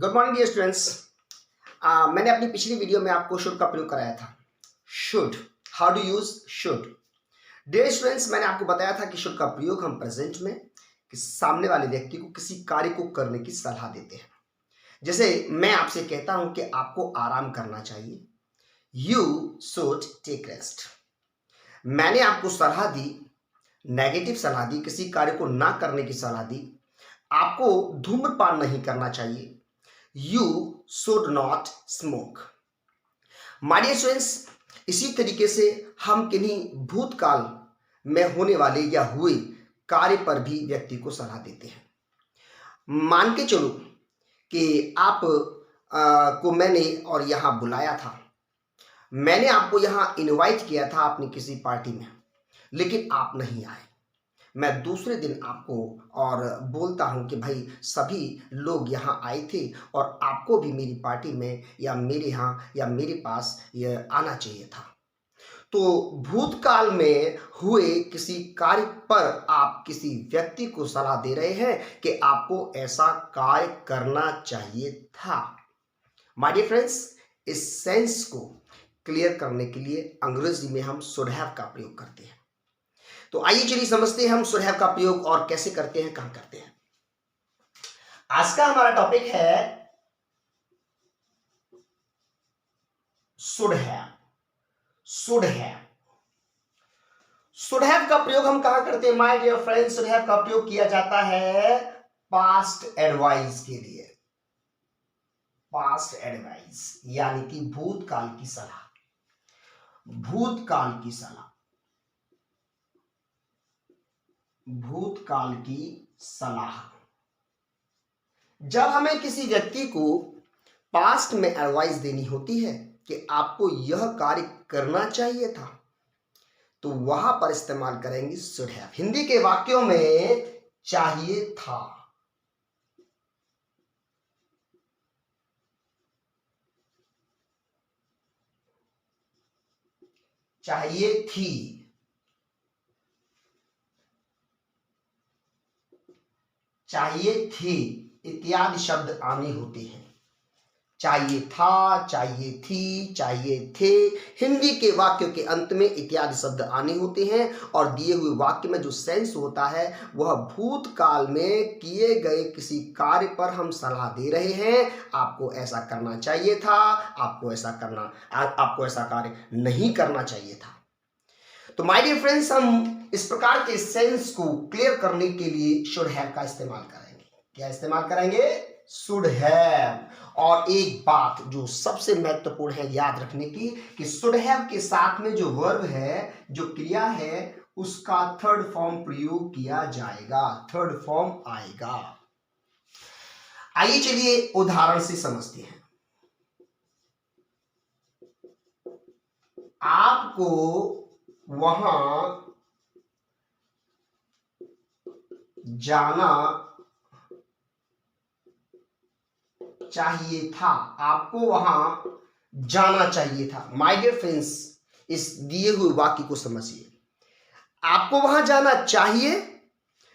Good morning dear students. मैंने अपनी पिछली वीडियो में आपको शुड का प्रयोग कराया था। Should, how do use should. Dear students, मैंने आपको बताया था कि शुड का प्रयोग हम प्रेजेंट में सामने वाले व्यक्ति को किसी कार्य को करने की सलाह देते हैं। जैसे मैं आपसे कहता हूं कि आपको आराम करना चाहिए, यू शुड टेक रेस्ट। मैंने आपको सलाह दी, नेगेटिव सलाह दी, किसी कार्य को ना करने की सलाह दी। आपको धूम्रपान नहीं करना चाहिए, You should not smoke. My dear students, इसी तरीके से हम किन्हीं भूतकाल में होने वाले या हुए कार्य पर भी व्यक्ति को सलाह देते हैं। मान के चलो कि आप को मैंने और यहाँ बुलाया था, मैंने आपको यहाँ इनवाइट किया था अपनी किसी पार्टी में, लेकिन आप नहीं आए। मैं दूसरे दिन आपको और बोलता हूं कि भाई सभी लोग यहाँ आए थे और आपको भी मेरी पार्टी में या मेरे यहाँ या मेरे पास ये आना चाहिए था। तो भूतकाल में हुए किसी कार्य पर आप किसी व्यक्ति को सलाह दे रहे हैं कि आपको ऐसा कार्य करना चाहिए था। माय डियर फ्रेंड्स, इस सेंस को क्लियर करने के लिए अंग्रेजी में हम शुड हैव का प्रयोग करते हैं। तो आइए चलिए समझते हैं हम शुड हैव का प्रयोग और कैसे करते हैं, कहां करते हैं। आज का हमारा टॉपिक है should have. Should have, should have का प्रयोग हम कहां करते हैं my dear friends? Should have का प्रयोग किया जाता है पास्ट एडवाइस के लिए। पास्ट एडवाइस यानी कि भूतकाल की सलाह। भूतकाल की सलाह, भूतकाल की सलाह। जब हमें किसी व्यक्ति को पास्ट में एडवाइस देनी होती है कि आपको यह कार्य करना चाहिए था, तो वहां पर इस्तेमाल करेंगे शुड हैव। हिंदी के वाक्यों में चाहिए था, चाहिए थी, चाहिए थे इत्यादि शब्द आने होते हैं। चाहिए था, चाहिए थी, चाहिए थे, हिंदी के वाक्य के अंत में इत्यादि शब्द आने होते हैं और दिए हुए वाक्य में जो सेंस होता है वह भूतकाल में किए गए किसी कार्य पर हम सलाह दे रहे हैं। आपको ऐसा करना चाहिए था, आपको ऐसा कार्य नहीं करना चाहिए था। तो माय डियर फ्रेंड्स, हम इस प्रकार के सेंस को क्लियर करने के लिए शुड हैव का इस्तेमाल करेंगे। क्या इस्तेमाल करेंगे? Should have. और एक बात जो सबसे महत्वपूर्ण है याद रखने की, कि शुड हैव के साथ में जो वर्ब है, जो क्रिया है, उसका थर्ड फॉर्म प्रयोग किया जाएगा, थर्ड फॉर्म आएगा। आइए चलिए उदाहरण से समझते हैं। आपको वहां जाना चाहिए था, आपको वहां जाना चाहिए था। माय डियर फ्रेंड्स, इस दिए हुए वाक्य को समझिए। आपको वहां जाना चाहिए,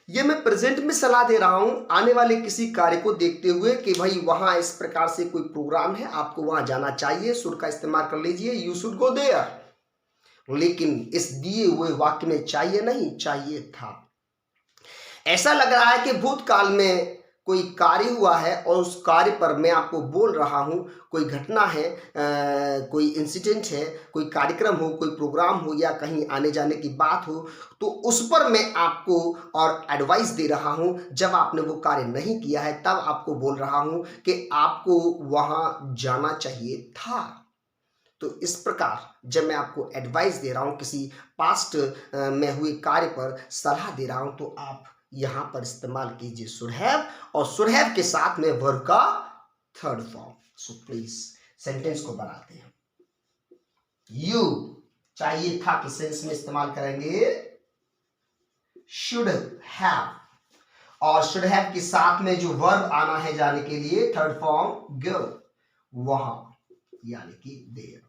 ये मैं प्रेजेंट में सलाह दे रहा हूं आने वाले किसी कार्य को देखते हुए कि भाई वहां इस प्रकार से कोई प्रोग्राम है, आपको वहां जाना चाहिए। शुड का इस्तेमाल कर लीजिए, यू शुड गो देयर। लेकिन इस दिए हुए वाक्य में चाहिए नहीं, चाहिए था। ऐसा लग रहा है कि भूतकाल में कोई कार्य हुआ है और उस कार्य पर मैं आपको बोल रहा हूं, कोई घटना है, कोई इंसिडेंट है, कोई कार्यक्रम हो, कोई प्रोग्राम हो या कहीं आने जाने की बात हो, तो उस पर मैं आपको और एडवाइस दे रहा हूं। जब आपने वो कार्य नहीं किया है तब आपको बोल रहा हूं कि आपको वहां जाना चाहिए था। तो इस प्रकार जब मैं आपको एडवाइस दे रहा हूं, किसी पास्ट में हुए कार्य पर सलाह दे रहा हूं, तो आप यहां पर इस्तेमाल कीजिए शुड हैव, और शुड हैव के साथ में वर्ब का third form. So please sentence को बनाते हैं। यू चाहिए था कि सेंस में इस्तेमाल करेंगे शुड हैव, और शुड हैव के साथ में जो वर्ब आना है जाने के लिए थर्ड फॉर्म गो, वहां यानी कि there.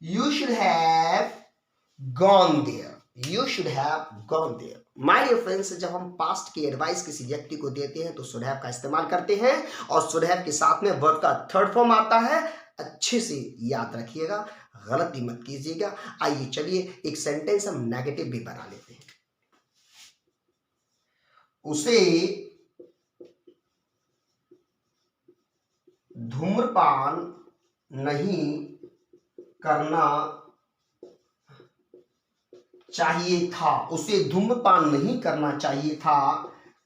You should have gone there. You should have gone there. My dear friends, जब हम पास्ट की एडवाइस किसी व्यक्ति को देते हैं तो शुड हैव का इस्तेमाल करते हैं और शुड हैव के साथ में वर्ब का थर्ड फॉर्म आता है। अच्छे से याद रखिएगा, गलती मत कीजिएगा। आइए चलिए एक सेंटेंस हम नेगेटिव भी बना लेते हैं। उसे धूम्रपान नहीं करना चाहिए था। उसे धूम्रपान नहीं करना चाहिए था।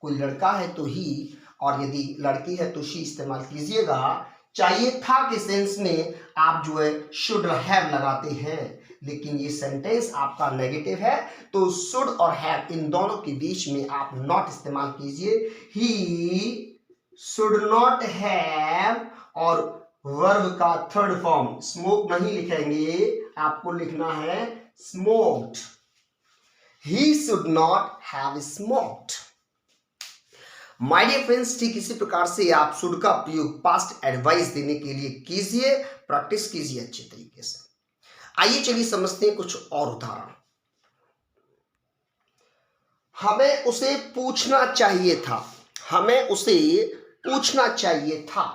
कोई लड़का है तो ही, और यदि लड़की है तो शी इस्तेमाल कीजिएगा। चाहिए था के सेंस में आप जो है शुड हैव लगाते हैं, लेकिन ये सेंटेंस आपका नेगेटिव है तो शुड और हैव इन दोनों के बीच में आप नॉट इस्तेमाल कीजिए। ही शुड नॉट हैव, और वर्ब का थर्ड फॉर्म स्मोक नहीं लिखेंगे, आपको लिखना है smoked. He should not have smoked. My dear friends, ठीक इसी प्रकार से आप शुड का प्रयोग पास्ट एडवाइस देने के लिए कीजिए, प्रैक्टिस कीजिए अच्छे तरीके से। आइए चलिए समझते हैं कुछ और उदाहरण। हमें उसे पूछना चाहिए था। हमें उसे पूछना चाहिए था।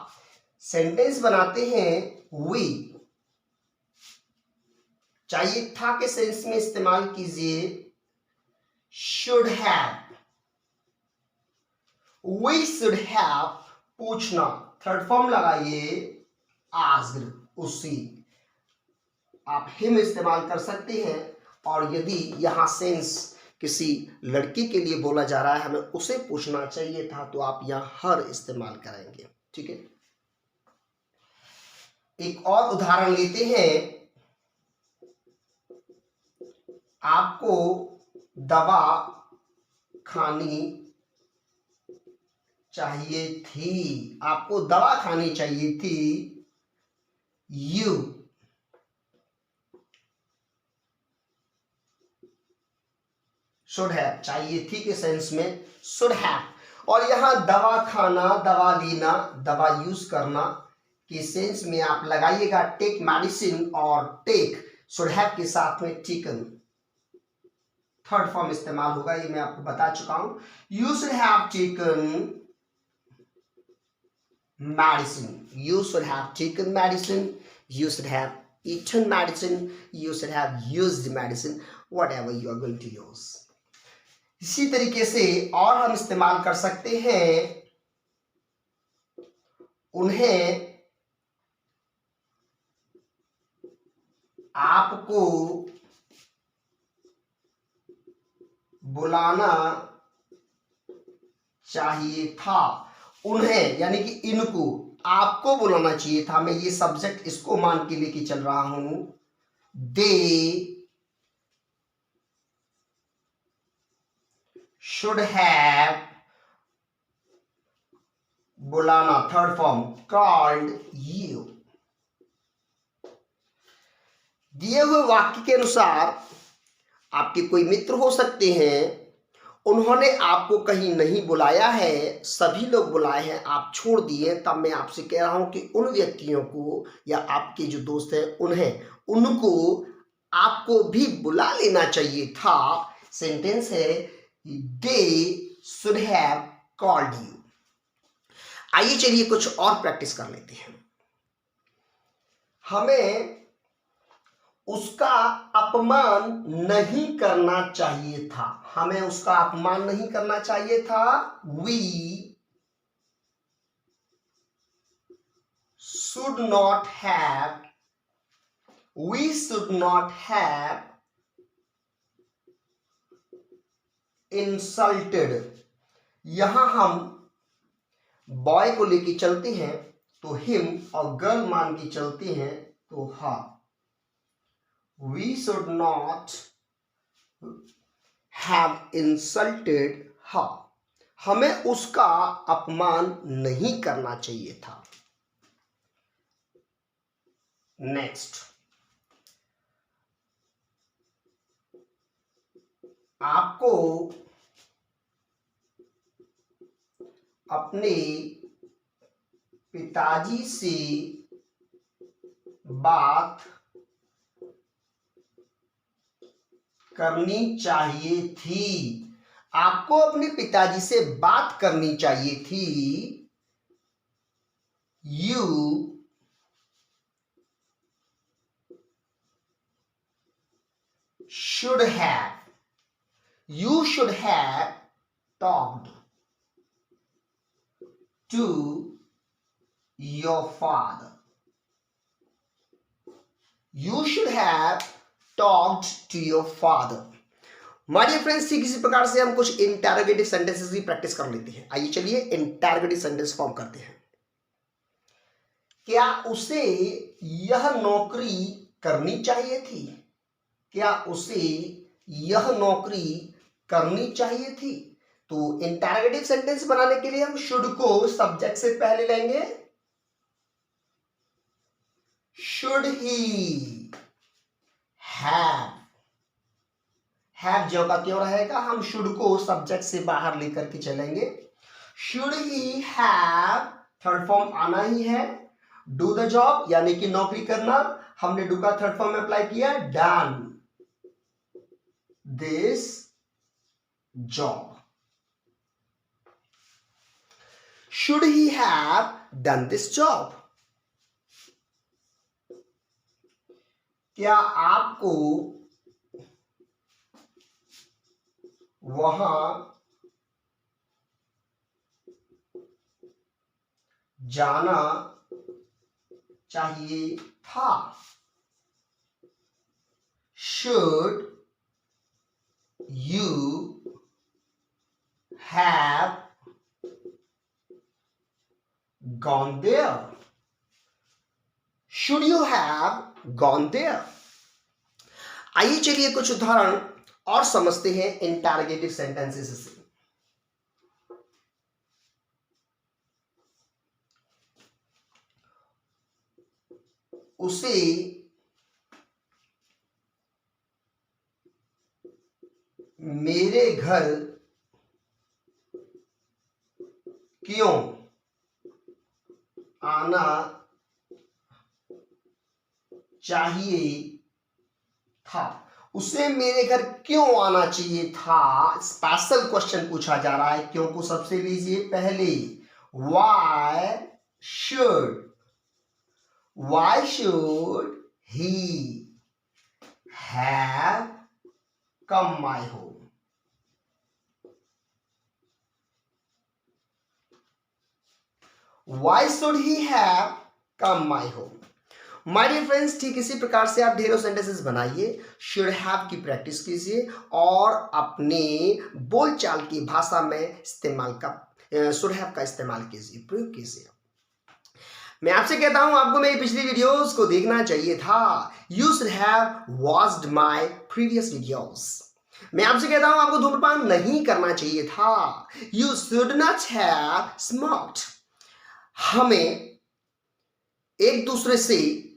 सेंटेंस बनाते हैं वी। चाहिए था के सेंस में इस्तेमाल कीजिए should have. We should have, पूछना, थर्ड फॉर्म लगाइए asked, उसी। आप him इस्तेमाल कर सकते हैं, और यदि यहां सेंस किसी लड़की के लिए बोला जा रहा है हमें उसे पूछना चाहिए था, तो आप यहां हर इस्तेमाल करेंगे। ठीक है, एक और उदाहरण लेते हैं। आपको दवा खानी चाहिए थी। आपको दवा खानी चाहिए थी। यू शुड हैव, चाहिए थी के सेंस में शुड हैव, और यहां दवा खाना, दवा लेना, दवा यूज करना के सेंस में आप लगाइएगा टेक मेडिसिन, और टेक शुड हैव के साथ में टेकन थर्ड फॉर्म इस्तेमाल होगा। ये मैं आपको बता चुका हूं। You should have taken medicine, you should have taken medicine, you should have eaten medicine, you should have used medicine, whatever you are going to use. इसी तरीके से और हम इस्तेमाल कर सकते हैं उन्हें आपको बुलाना चाहिए था। उन्हें यानी कि इनको आपको बुलाना चाहिए था। मैं ये सब्जेक्ट इसको मान के लेके चल रहा हूं। दे शुड हैव, बुलाना थर्ड फॉर्म कॉल्ड यू। दिए हुए वाक्य के अनुसार आपके कोई मित्र हो सकते हैं, उन्होंने आपको कहीं नहीं बुलाया है, सभी लोग बुलाए हैं, आप छोड़ दिए। तब मैं आपसे कह रहा हूं कि उन व्यक्तियों को या आपके जो दोस्त हैं उनको आपको भी बुला लेना चाहिए था। सेंटेंस है they should have called you. आइए चलिए कुछ और प्रैक्टिस कर लेते हैं। हमें उसका अपमान नहीं करना चाहिए था। हमें उसका अपमान नहीं करना चाहिए था। We should not have, we should not have insulted. यहां हम बॉय को लेके चलते हैं तो हिम, और गर्ल मान के चलते हैं तो हर। We should not have insulted her. हमें उसका अपमान नहीं करना चाहिए था। नेक्स्ट, आपको अपने पिताजी से बात करनी चाहिए थी। आपको अपने पिताजी से बात करनी चाहिए थी। You should have talked to your father. You should have talked to your father. My dear friends, ठीक इसी प्रकार से हम कुछ इंटरोगेटिव सेंटेंसेस की प्रैक्टिस कर लेते हैं। आइए चलिए इंटरोगेटिव सेंटेंस फॉर्म करते हैं। क्या उसे यह नौकरी करनी चाहिए थी? क्या उसे यह नौकरी करनी चाहिए थी? तो इंटरोगेटिव सेंटेंस बनाने के लिए हम शुड को सब्जेक्ट से पहले लेंगे। शुड ही हैव जो का क्यों रहेगा, हम शुड को सब्जेक्ट से बाहर लेकर के चलेंगे। Should he have third form आना ही है। डू द जॉब यानी कि नौकरी करना, हमने डू का थर्ड फॉर्म अप्लाई किया, done this job. Should he have done this job. क्या आपको वहां जाना चाहिए था? Should you have gone there? Should you have gone there? आइए चलिए कुछ उदाहरण और समझते हैं इंटरोगेटिव सेंटेंसेस से। उसे मेरे घर क्यों आना चाहिए था? उसे मेरे घर क्यों आना चाहिए था? स्पेशल क्वेश्चन पूछा जा रहा है। क्यों को सबसे लीजिए पहले। why should he have come my home? Why should he have come my home? My dear friends, ठीक इसी प्रकार से आप ढेरों सेंटेंसेस बनाइए, शुड हैव की प्रैक्टिस कीजिए और अपने बोलचाल की भाषा में इस्तेमाल का शुड हैव का इस्तेमाल कीजिए, प्रयोग कीजिए। मैं आपसे कहता हूं, आपको मेरी पिछली वीडियोस को देखना चाहिए था। You should have watched my previous videos. मैं आपसे कहता हूं, आपको धूम्रपान नहीं करना चाहिए था। You should not have smoked. हमें एक दूसरे से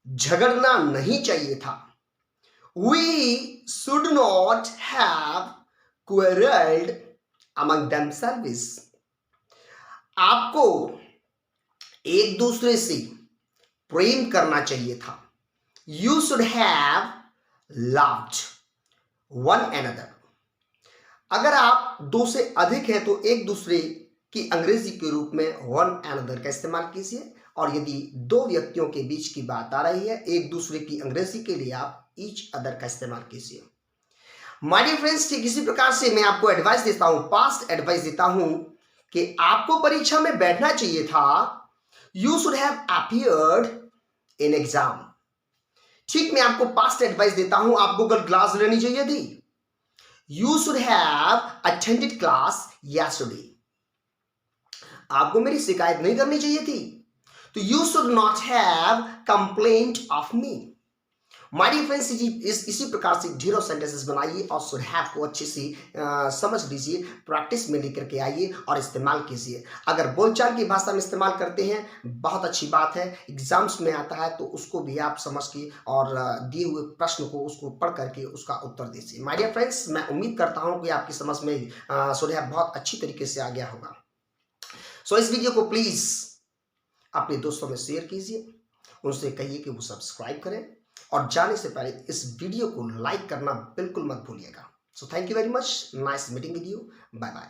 झगड़ना नहीं चाहिए था। We should not have quarreled among themselves. आपको एक दूसरे से प्रेम करना चाहिए था। You should have loved one another. अगर आप दो से अधिक हैं तो एक दूसरे की अंग्रेजी के रूप में one another का इस्तेमाल कीजिए, और यदि दो व्यक्तियों के बीच की बात आ रही है, एक दूसरे की अंग्रेजी के लिए आप ईच अदर का इस्तेमाल कीजिए। माय डियर फ्रेंड्स, ठीक इसी प्रकार से मैं आपको एडवाइस देता हूं, पास्ट एडवाइस देता हूं कि आपको परीक्षा में बैठना चाहिए था। You should have appeared in exam. ठीक, मैं आपको पास्ट एडवाइस देता हूं, आपको कल क्लास लेनी चाहिए थी। You should have attended class yesterday. आपको मेरी शिकायत नहीं करनी चाहिए थी, तो you should not have complaint of me. My dear friends, इसी प्रकार से ढेरों सेंटेंसेस बनाइए और शुड हैव को अच्छे से समझ लीजिए, प्रैक्टिस में लेकर के आइए और इस्तेमाल कीजिए। अगर बोलचाल की भाषा में इस्तेमाल करते हैं, बहुत अच्छी बात है, एग्जाम्स में आता है तो उसको भी आप समझ के और दिए हुए प्रश्न को उसको पढ़ करके उसका उत्तर दीजिए। माय डियर फ्रेंड्स, मैं उम्मीद करता हूँ कि आपकी समझ में शुड हैव बहुत अच्छी तरीके से आ गया होगा। सो इस वीडियो को प्लीज अपने दोस्तों में शेयर कीजिए, उनसे कहिए कि वो सब्सक्राइब करें, और जाने से पहले इस वीडियो को लाइक करना बिल्कुल मत भूलिएगा। So thank you very much. Nice meeting with you. Bye bye.